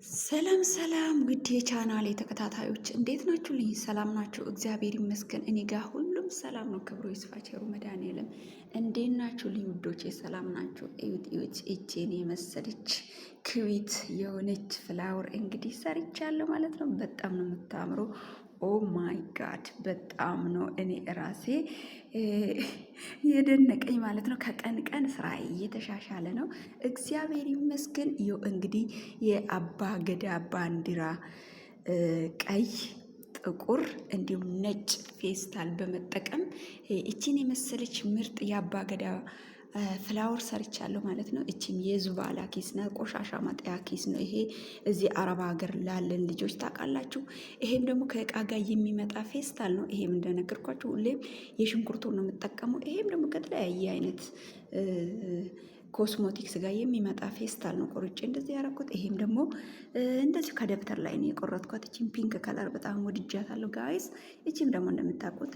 ሰላም ሰላም ውድ የቻናሌ ተከታታዮች እንዴት ናችሁ? ልኝ ሰላም ናችሁ? እግዚአብሔር ይመስገን እኔ ጋር ሁሉም ሰላም ነው። ክብሩ ይስፋ ቸሩ መድኃኔዓለም። እንዴት ናችሁ ልኝ ውዶቼ? ሰላም ናችሁ? እዩት እዩት፣ እጄን የመሰለች ክዊት የሆነች ፍላወር እንግዲህ ሰርቻለሁ ማለት ነው። በጣም ነው የምታምረው። ኦ ማይ ጋድ በጣም ነው እኔ ራሴ የደነቀኝ ማለት ነው። ከቀን ቀን ስራ እየተሻሻለ ነው፣ እግዚአብሔር ይመስገን። ይኸው እንግዲህ የአባ ገዳ ባንዲራ ቀይ፣ ጥቁር እንዲሁም ነጭ ፌስታል በመጠቀም እቺን የመሰለች ምርጥ የአባ ገዳ ፍላወር ሰርቻለሁ ማለት ነው። እቺም የዙባላ ኪስ ነው፣ ቆሻሻ ማጥያ ኪስ ነው። ይሄ እዚህ አረብ ሀገር ላለን ልጆች ታውቃላችሁ። ይሄም ደግሞ ከእቃ ጋር የሚመጣ ፌስታል ነው። ይሄም እንደነገርኳችሁ ሁሌም የሽንኩርቱን ነው የምጠቀመው። ይሄም ደግሞ ከተለያየ አይነት ኮስሞቲክስ ጋር የሚመጣ ፌስታል ነው ቆርጬ እንደዚህ ያደረኩት። ይሄም ደግሞ እንደዚህ ከደብተር ላይ ነው የቆረጥኳት። እቺም ፒንክ ከለር በጣም ወድጃታለሁ ጋይስ። እቺም ደግሞ እንደምታውቁት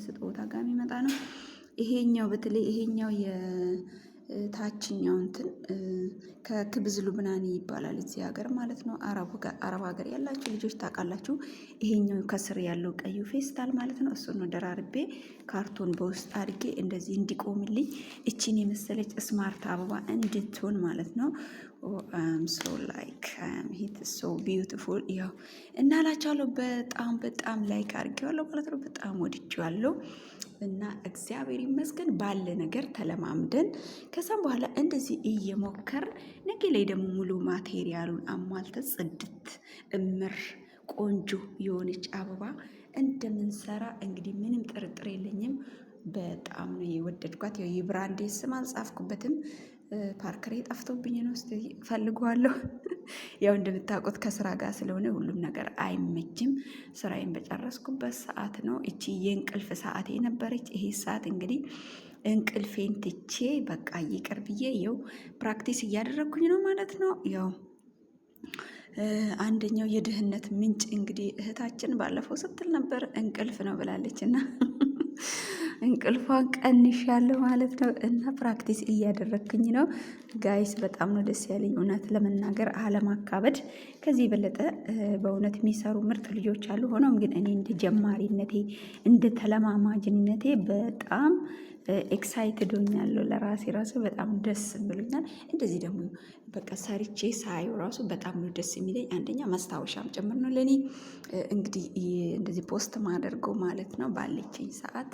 ስጦታ ጋር የሚመጣ ነው። ይሄኛው በተለይ ይሄኛው የታችኛው እንትን ከክብዝ ሉብናኒ ይባላል እዚህ ሀገር ማለት ነው። አረብ ሀገር ያላችሁ ልጆች ታውቃላችሁ። ይሄኛው ከስር ያለው ቀዩ ፌስታል ማለት ነው። እሱን ነው ደራርቤ ካርቶን በውስጥ አድርጌ እንደዚህ እንዲቆምልኝ እቺን የመሰለች ስማርት አበባ እንድትሆን ማለት ነው። ሶ ላይክ ሂት ሶ ቢዩቲፉል ያው እናላችኋለሁ። በጣም በጣም ላይክ አድርጌዋለሁ ማለት ነው። በጣም ወድጄዋለሁ እና እግዚአብሔር ይመስገን ባለ ነገር ተለማምደን ከዛም በኋላ እንደዚህ እየሞከር ነገ ላይ ደግሞ ሙሉ ማቴሪያሉን አሟልተ ጽድት እምር ቆንጆ የሆነች አበባ እንደምንሰራ እንግዲህ ምንም ጥርጥር የለኝም። በጣም ነው የወደድኳት። ያው የብራንዴ ስም አልጻፍኩበትም፣ ፓርከሬ ጠፍቶብኝ ነው። እስቲ ፈልገዋለሁ። ያው እንደምታውቁት ከስራ ጋር ስለሆነ ሁሉም ነገር አይመችም። ስራዬን በጨረስኩበት ሰዓት ነው። እቺ የእንቅልፍ ሰዓት የነበረች ይሄ ሰዓት እንግዲህ እንቅልፌን ትቼ በቃ ይቅር ብዬ ይኸው ፕራክቲስ እያደረግኩኝ ነው ማለት ነው። ያው አንደኛው የድህነት ምንጭ እንግዲህ እህታችን ባለፈው ስትል ነበር እንቅልፍ ነው ብላለች እና እንቅልፏን ቀንሻለሁ ማለት ነው። እና ፕራክቲስ እያደረግኩኝ ነው ጋይስ። በጣም ነው ደስ ያለኝ እውነት ለመናገር አለማካበድ። ከዚህ የበለጠ በእውነት የሚሰሩ ምርጥ ልጆች አሉ። ሆኖም ግን እኔ እንደ ጀማሪነቴ እንደ ተለማማጅነቴ በጣም ኤክሳይትድ ሆኛለሁ። ለራሴ ራሱ በጣም ደስ ብሎኛል። እንደዚህ ደግሞ በቃ ሰርቼ ሳዩ ራሱ በጣም ነው ደስ የሚለኝ። አንደኛ ማስታወሻም ጭምር ነው ለእኔ። እንግዲህ እንደዚህ ፖስት ማደርገው ማለት ነው ባለችኝ ሰዓት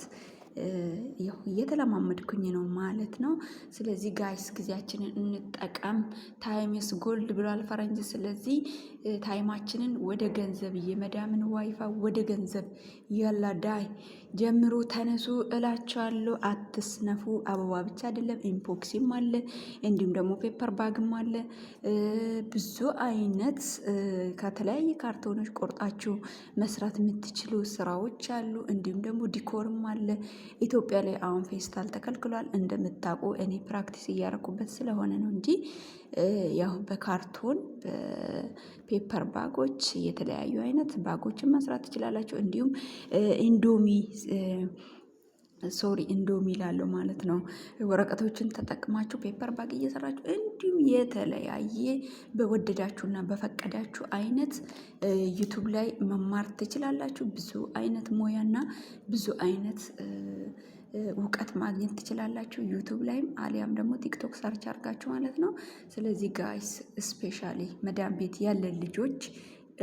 ያው እየተለማመድኩኝ ነው ማለት ነው። ስለዚህ ጋይስ ጊዜያችንን እንጠቀም። ታይምስ ጎልድ ብሏል ፈረንጅ። ስለዚህ ታይማችንን ወደ ገንዘብ የመዳምን ዋይፋ ወደ ገንዘብ ያላ ዳይ ጀምሮ ተነሱ እላቸዋለሁ። አትስነፉ። አበባ ብቻ አይደለም ኢምፖክሲም አለ፣ እንዲሁም ደግሞ ፔፐር ባግም አለ። ብዙ አይነት ከተለያየ ካርቶኖች ቆርጣችሁ መስራት የምትችሉ ስራዎች አሉ። እንዲሁም ደግሞ ዲኮርም አለ። ኢትዮጵያ ላይ አሁን ፌስታል ተከልክሏል እንደምታውቁ። እኔ ፕራክቲስ እያደረኩበት ስለሆነ ነው እንጂ ያው በካርቶን በፔፐር ባጎች የተለያዩ አይነት ባጎችን መስራት ትችላላችሁ። እንዲሁም ኢንዶሚ ላለው ማለት ነው ወረቀቶችን ተጠቅማችሁ ፔፐር ባግ እየሰራችሁ እንዲሁም የተለያየ በወደዳችሁና በፈቀዳችሁ አይነት ዩቱብ ላይ መማር ትችላላችሁ። ብዙ አይነት ሙያና ብዙ አይነት እውቀት ማግኘት ትችላላችሁ ዩቱብ ላይም አሊያም ደግሞ ቲክቶክ ሰርች አድርጋችሁ ማለት ነው። ስለዚህ ጋይስ ስፔሻሊ መዳም ቤት ያለን ልጆች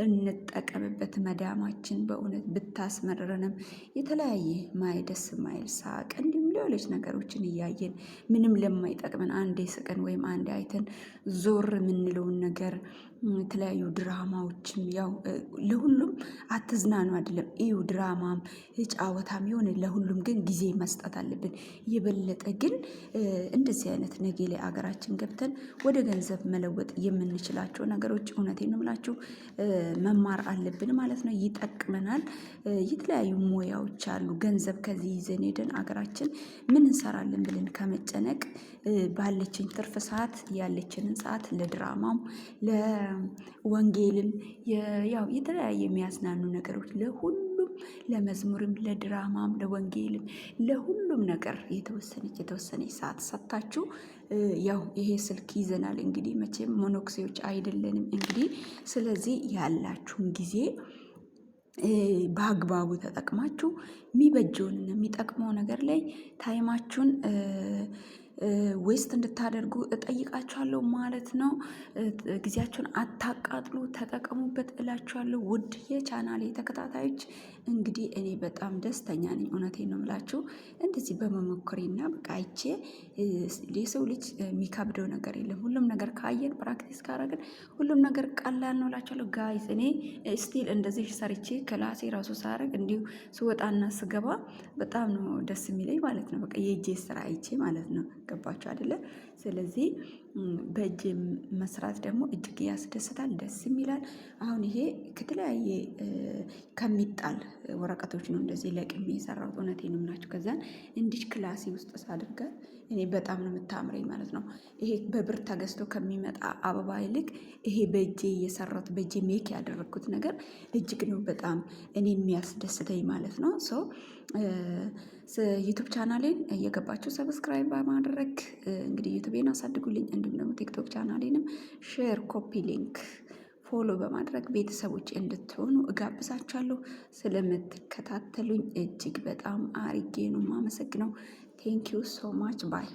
እንጠቀምበት። መዳማችን በእውነት ብታስመርረንም የተለያየ ማይደስ ማይል ሳቅ እንዲሁም ሌሎች ነገሮችን እያየን ምንም ለማይጠቅመን አንዴ ስቀን ወይም አንዴ አይተን ዞር የምንለውን ነገር የተለያዩ ድራማዎችም ያው ለሁሉም አትዝናኑ አይደለም። እዩ ድራማም ጫወታም የሆነ ለሁሉም ግን ጊዜ መስጠት አለብን። የበለጠ ግን እንደዚህ አይነት ነገ ላይ አገራችን ገብተን ወደ ገንዘብ መለወጥ የምንችላቸው ነገሮች እውነቴን ነው የምላችሁ መማር አለብን ማለት ነው። ይጠቅመናል። የተለያዩ ሙያዎች አሉ። ገንዘብ ከዚህ ይዘን ሄደን አገራችን ምን እንሰራለን ብለን ከመጨነቅ ባለችን ትርፍ ሰዓት ያለችንን ሰዓት ለድራማም ለወንጌልም ያው የተለያየ የሚያዝናኑ ነገሮች ለሁሉም ለመዝሙርም፣ ለድራማም፣ ለወንጌልም፣ ለሁሉም ነገር የተወሰነች ሰዓት ሰጥታችሁ ያው ይሄ ስልክ ይዘናል እንግዲህ መቼም ሞኖክሴዎች አይደለንም እንግዲህ። ስለዚህ ያላችሁን ጊዜ በአግባቡ ተጠቅማችሁ የሚበጀውንና የሚጠቅመው ነገር ላይ ታይማችሁን ዌስት እንድታደርጉ እጠይቃችኋለሁ ማለት ነው። ጊዜያችሁን አታቃጥሉ፣ ተጠቀሙበት እላችኋለሁ። ውድ የቻናሌ ተከታታዮች እንግዲህ እኔ በጣም ደስተኛ ነኝ። እውነቴን ነው የምላችሁ እንደዚህ በመሞከሬና በቃ አይቼ የሰው ልጅ የሚከብደው ነገር የለም። ሁሉም ነገር ካየን ፕራክቲስ ካረግን ሁሉም ነገር ቀላል ነው እላችኋለሁ። ጋይዝ እኔ ስቲል እንደዚህ ሰርቼ ክላሴ ራሱ ሳረግ እንዲሁ ስወጣና ስገባ በጣም ነው ደስ የሚለኝ ማለት ነው። በቃ የእጄ ስራ አይቼ ማለት ነው። ገባችሁ አይደለ? ስለዚህ በእጅ መስራት ደግሞ እጅግ ያስደስታል፣ ደስም ይላል። አሁን ይሄ ከተለያየ ከሚጣል ወረቀቶች ነው እንደዚህ ለቅሜ የሰራሁት። እውነቴን ነው የምላችሁ። ከዛን እንዲች ክላሴ ውስጥ ሳድርጋት እኔ በጣም ነው የምታምረኝ ማለት ነው። ይሄ በብር ተገዝቶ ከሚመጣ አበባ ይልቅ ይሄ በእጄ የሰራሁት በእጄ ሜክ ያደረግኩት ነገር እጅግ ነው በጣም እኔ የሚያስደስተኝ ማለት ነው። ሶ ዩቱብ ቻናሌን እየገባችሁ ሰብስክራይብ በማድረግ እንግዲህ ዩቱቤን አሳድጉልኝ። እንዲሁም ደግሞ ቲክቶክ ቻናሌንም ሼር፣ ኮፒ ሊንክ፣ ፎሎ በማድረግ ቤተሰቦች እንድትሆኑ እጋብዛችኋለሁ። ስለምትከታተሉኝ እጅግ በጣም አርጌ ነው የማመሰግነው። ቴንኪዩ ሶ ማች ባይ